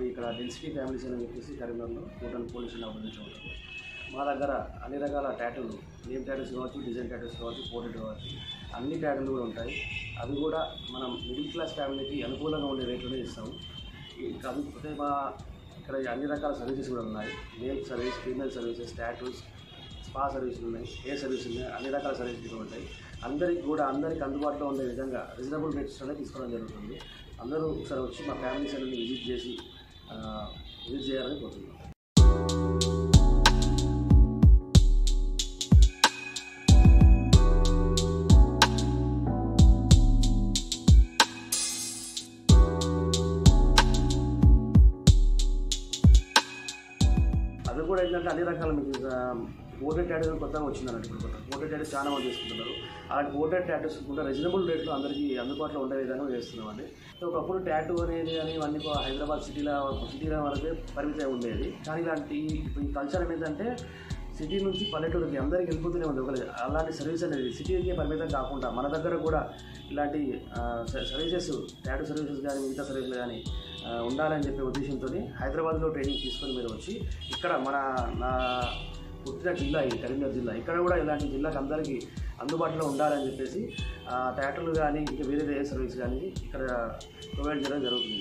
మావి ఇక్కడ density families అని చెప్పేసి కరీంనగర్లో టోటల్ పోలీసులు అభివృద్ధి. మా దగ్గర అన్ని రకాల టాటూలు, నేమ్ టాటూస్ కావచ్చు, డిజైన్ టాటూస్ కావచ్చు, పోర్ట్రేట్ కావచ్చు, అన్ని టాటూలు కూడా ఉంటాయి. అవి కూడా మనం మిడిల్ క్లాస్ ఫ్యామిలీకి అనుకూలంగా ఉండే రేట్లోనే ఇస్తాము. కాకపోతే మా ఇక్కడ అన్ని రకాల సర్వీసెస్ కూడా ఉన్నాయి. Male service, female services, tattoos, spa సర్వీసులు ఉన్నాయి, హెయిర్ సర్వీసులు ఉన్నాయి, అన్ని రకాల సర్వీసులు ఉంటాయి. అందరికీ అందుబాటులో ఉండే విధంగా రీజనబుల్ రేట్స్లోనే తీసుకోవడం జరుగుతుంది. అందరూ ఒకసారి వచ్చి మా ఫ్యామిలీస్ అన్ని విజిట్ చేయాలని కోరుతున్నాం. అది కూడా ఏంటంటే అన్ని రకాల మీకు పోర్ట్రేట్ టాటూస్ కొత్తగా వచ్చిందన్నట్టు. ఇప్పుడు పోర్ట్రేట్ టాటూస్ చాలా మంది చేసుకుంటున్నారు. అలాంటి పోర్ట్రేట్ టాటూస్ కూడా రీజనబుల్ రేట్లో అందరికీ అందుబాటులో ఉండే విధంగా చేస్తున్నామండి. ఒకప్పుడు టాటూ అనేది అన్నీ హైదరాబాద్ సిటీలో వరకే పరిమితం ఉండేది. కానీ ఇలాంటి ఈ కల్చర్ ఏంటంటే సిటీ నుంచి పల్లెటూరుకి అందరికీ వెళ్ళిపోతూనే ఉంది. అలాంటి సర్వీస్ అనేది సిటీకే పరిమితం కాకుండా మన దగ్గర కూడా ఇలాంటి సర్వీసెస్, టాటూ సర్వీసెస్ కానీ మిగతా సర్వీసులు కానీ ఉండాలని చెప్పే ఉద్దేశంతో హైదరాబాద్లో ట్రైనింగ్ తీసుకొని మీరు వచ్చి ఇక్కడ నా పుట్టిన జిల్లా ఇది కరీంనగర్ జిల్లా, ఇక్కడ కూడా ఇలాంటి జిల్లాకి అందరికీ అందుబాటులో ఉండాలని చెప్పేసి టాటూలు కానీ ఇంకా వేరే సర్వీస్ కానీ ఇక్కడ ప్రొవైడ్ చేయడం జరుగుతుంది.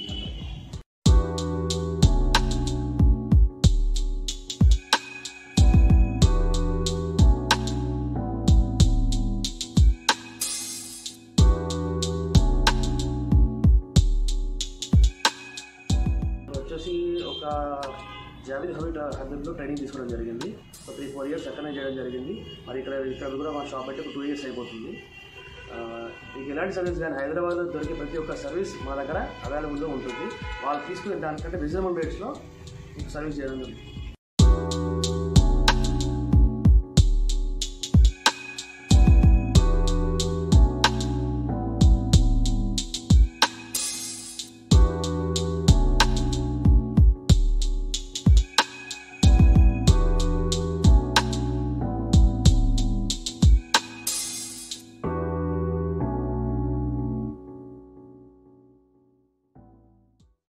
వచ్చేసి ఒక జావేద్ హబీబ్లో ట్రైనింగ్ తీసుకోవడం జరిగింది. 3-4 years అక్కడనే చేయడం జరిగింది. మరి ఇక్కడ కూడా మా షాప్ అయితే 2 years అయిపోతుంది. మీకు ఎలాంటి సర్వీస్ కానీ హైదరాబాద్లో దొరికే ప్రతి ఒక్క సర్వీస్ మా దగ్గర అవైలబుల్గా ఉంటుంది. వాళ్ళు తీసుకునే దానికంటే రీజనబుల్ రేట్స్లో మీకు సర్వీస్ చేయడం జరుగుతుంది.